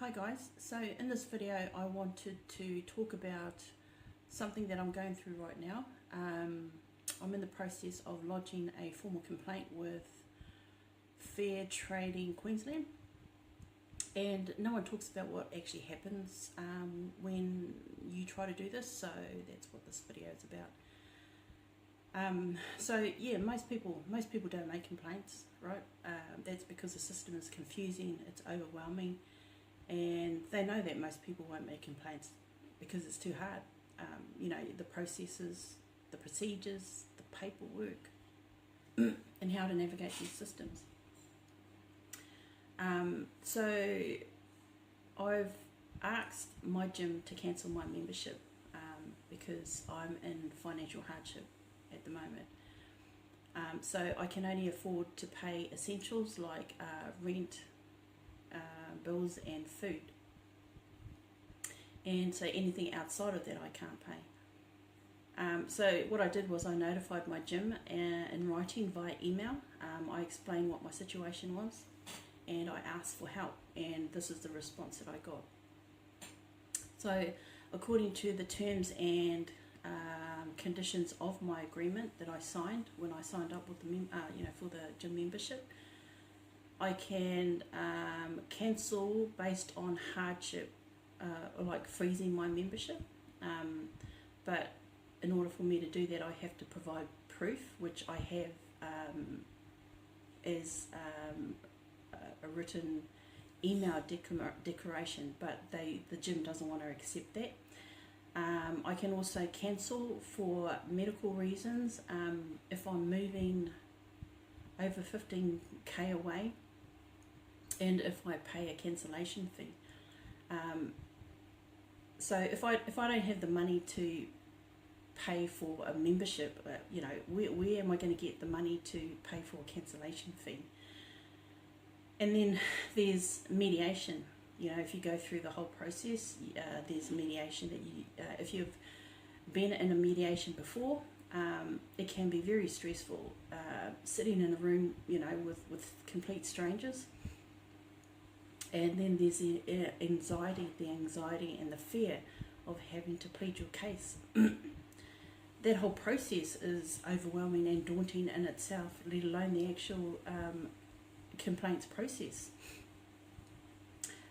Hi guys, so in this video I wanted to talk about something that I'm going through right now. I'm in the process of lodging a formal complaint with Fair Trading Queensland, and no one talks about what actually happens when you try to do this, so that's what this video is about. Most people don't make complaints, right? That's because the system is confusing, it's overwhelming, and they know that most people won't make complaints because it's too hard. The processes, the procedures, the paperwork, and how to navigate these systems. So I've asked my gym to cancel my membership because I'm in financial hardship at the moment. So I can only afford to pay essentials like rent, bills and food, and so anything outside of that I can't pay. So what I did was I notified my gym in writing via email. I explained what my situation was and I asked for help, and this is the response that I got. So according to the terms and conditions of my agreement that I signed when I signed up with the for the gym membership, I can cancel based on hardship, or like freezing my membership. But in order for me to do that, I have to provide proof, which I have as a written email declaration, but the gym doesn't want to accept that. I can also cancel for medical reasons if I'm moving over 15k away, and if I pay a cancellation fee. So if I don't have the money to pay for a membership, where am I going to get the money to pay for a cancellation fee? And then there's mediation. If you go through the whole process, there's mediation that you, if you've been in a mediation before, it can be very stressful, sitting in a room, with complete strangers. And then there's the anxiety and the fear of having to plead your case. That whole process is overwhelming and daunting in itself, let alone the actual complaints process.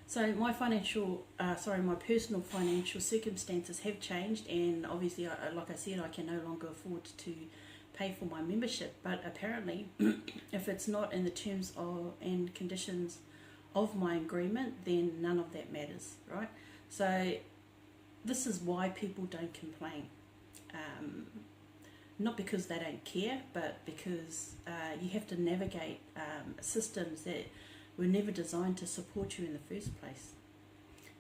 So my personal financial circumstances have changed, and obviously, like I said, I can no longer afford to pay for my membership. But apparently, if it's not in the terms and conditions of my agreement, then none of that matters, right? So this is why people don't complain. Not because they don't care, but because you have to navigate systems that were never designed to support you in the first place.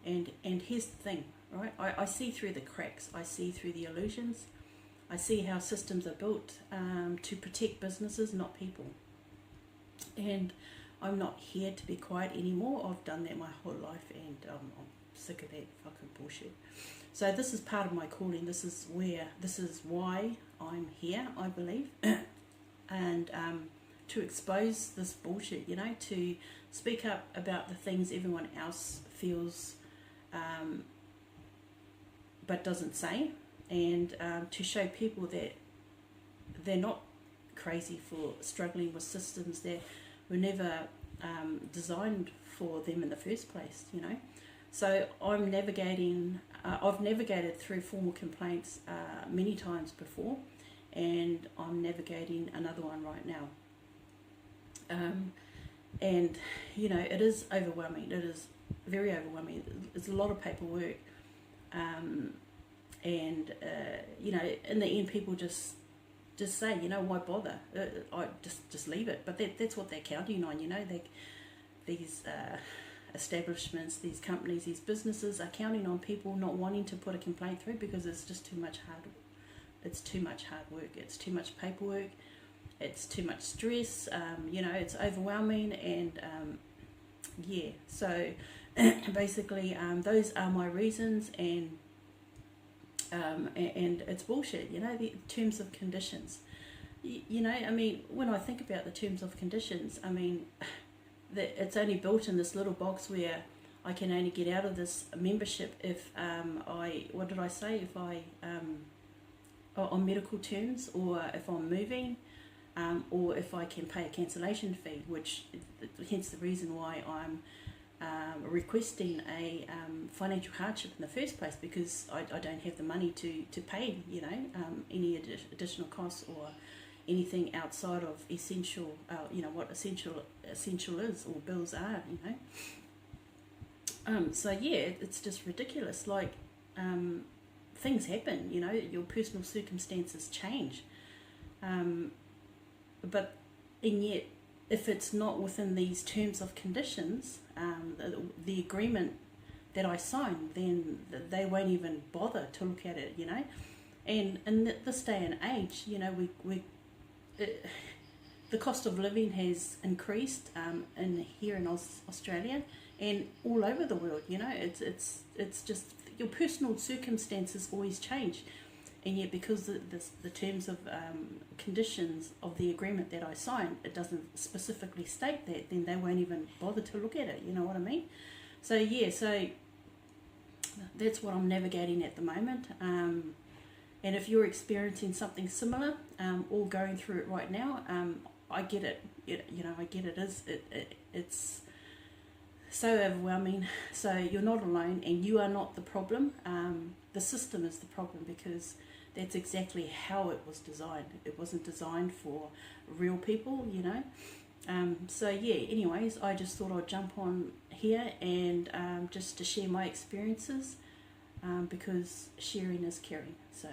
And here's the thing, right? I see through the cracks, I see through the illusions, I see how systems are built to protect businesses, not people. And I'm not here to be quiet anymore. I've done that my whole life, and I'm sick of that fucking bullshit. So this is part of my calling. This is why I'm here, I believe. And to expose this bullshit, to speak up about the things everyone else feels but doesn't say, and to show people that they're not crazy for struggling with systems that were never designed for them in the first place, So I'm navigating, I've navigated through formal complaints many times before, and I'm navigating another one right now. And it is overwhelming. It is very overwhelming. It's a lot of paperwork, and in the end, people just say, why bother? I just leave it. But that's what they're counting on. These establishments, these companies, these businesses are counting on people not wanting to put a complaint through because it's just too much hard. It's too much hard work. It's too much paperwork. It's too much stress. It's overwhelming, and So basically, those are my reasons, and it's bullshit. The terms of conditions. When I think about the terms of conditions, it's only built in this little box where I can only get out of this membership if what did I say, if I on medical terms, or if I'm moving, or if I can pay a cancellation fee, which hence the reason why I'm requesting a financial hardship in the first place, because I don't have the money to pay, any additional costs or anything outside of essential, what essential is, or bills are, So yeah, it's just ridiculous. Like, things happen, your personal circumstances change, but and yet, if it's not within these terms of conditions, the agreement that I sign, then they won't even bother to look at it, And in this day and age, the cost of living has increased here in Australia and all over the world. It's just your personal circumstances always change, and yet because the terms of conditions of the agreement that I signed, it doesn't specifically state that, then they won't even bother to look at it. You know what I mean? So yeah, so that's what I'm navigating at the moment. And if you're experiencing something similar, or going through it right now, I get it. I get it. It's so overwhelming. So you're not alone, and you are not the problem. The system is the problem, because that's exactly how it was designed. It wasn't designed for real people, So yeah, anyways, I just thought I'd jump on here and just to share my experiences, because sharing is caring. So